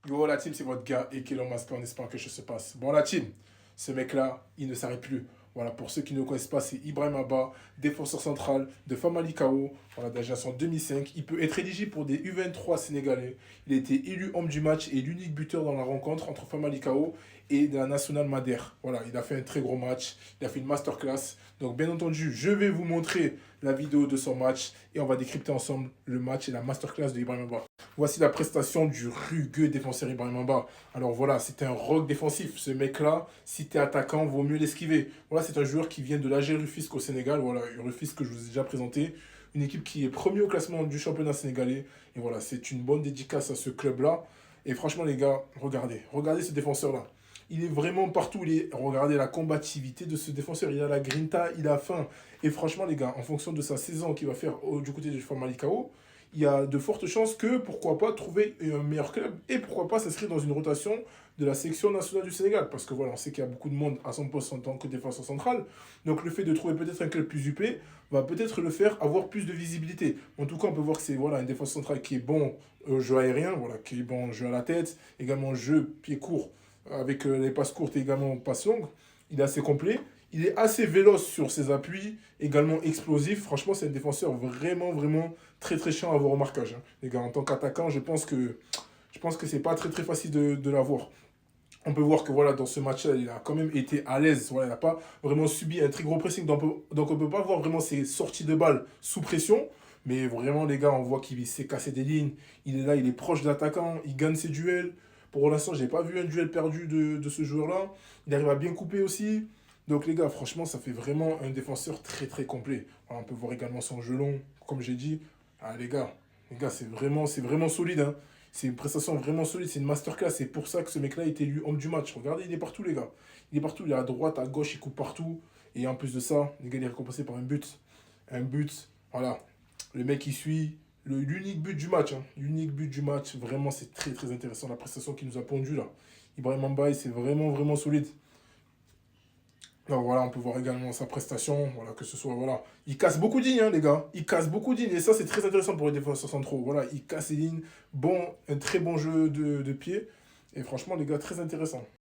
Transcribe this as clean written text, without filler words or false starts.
Yo, la team, c'est votre gars et Elon Musk en espérant que quelque chose se passe. Bon, la team, ce mec-là, il ne s'arrête plus. Voilà, pour ceux qui ne le connaissent pas, c'est Ibrahim Abba, défenseur central de Famalicão. Voilà, déjà en 2005. Il peut être éligible pour des U23 sénégalais. Il a été élu homme du match et l'unique buteur dans la rencontre entre Famalicão et de la Nationale Madère. Voilà, il a fait un très gros match. Il a fait une masterclass. Donc, bien entendu, je vais vous montrer la vidéo de son match et on va décrypter ensemble le match et la masterclass de Ibrahim Abba. Voici la prestation du rugueux défenseur Ibrahim Mbaba. Alors voilà, c'est un rock défensif. Ce mec-là, si tu es attaquant, vaut mieux l'esquiver. Voilà, c'est un joueur qui vient de l'AG Rufisque au Sénégal. Voilà, Rufisque que je vous ai déjà présenté. Une équipe qui est premier au classement du championnat sénégalais. Et voilà, c'est une bonne dédicace à ce club-là. Et franchement, les gars, regardez ce défenseur-là. Il est vraiment partout. Regardez la combativité de ce défenseur. Il a la grinta, il a faim. Et franchement, les gars, en fonction de sa saison qu'il va faire du côté du Famalicão, il y a de fortes chances que, pourquoi pas, trouver un meilleur club et pourquoi pas s'inscrire dans une rotation de la sélection nationale du Sénégal. Parce que voilà, on sait qu'il y a beaucoup de monde à son poste en tant que défenseur central. Donc le fait de trouver peut-être un club plus UP va peut-être le faire avoir plus de visibilité. En tout cas, on peut voir que c'est voilà, un défenseur central qui est bon au jeu aérien, voilà, qui est bon au jeu à la tête, également jeu pied court avec les passes courtes et également passes longues. Il est assez complet. Il est assez véloce sur ses appuis, également explosif. Franchement, c'est un défenseur vraiment, vraiment très, très chiant à avoir au marquage, hein. Les gars, en tant qu'attaquant, je pense que c'est pas très, très facile de l'avoir. On peut voir que voilà, dans ce match-là, il a quand même été à l'aise. Voilà, il n'a pas vraiment subi un très gros pressing. Donc on ne peut pas voir vraiment ses sorties de balles sous pression. Mais vraiment, les gars, on voit qu'il s'est cassé des lignes. Il est là, il est proche de l'attaquant. Il gagne ses duels. Pour l'instant, je n'ai pas vu un duel perdu de ce joueur-là. Il arrive à bien couper aussi. Donc les gars, franchement, ça fait vraiment un défenseur très très complet. Voilà, on peut voir également son jeu long, comme j'ai dit. Ah les gars, c'est vraiment solide, hein. C'est une prestation vraiment solide, c'est une masterclass. C'est pour ça que ce mec-là a été élu homme du match. Regardez, il est partout, les gars. Il est partout, il est à droite, à gauche, il coupe partout. Et en plus de ça, les gars, il est récompensé par un but. Un but, voilà. Le mec qui suit l'unique but du match, hein. L'unique but du match. Vraiment, c'est très très intéressant la prestation qu'il nous a pondue là. Ibrahim Mbaye, c'est vraiment vraiment solide. Alors voilà, on peut voir également sa prestation, voilà, que ce soit, voilà. Il casse beaucoup de lignes, hein, les gars. Il casse beaucoup de lignes, et ça, c'est très intéressant pour les défenseurs centraux. Voilà, il casse les lignes, bon, un très bon jeu de pied, et franchement, les gars, très intéressant.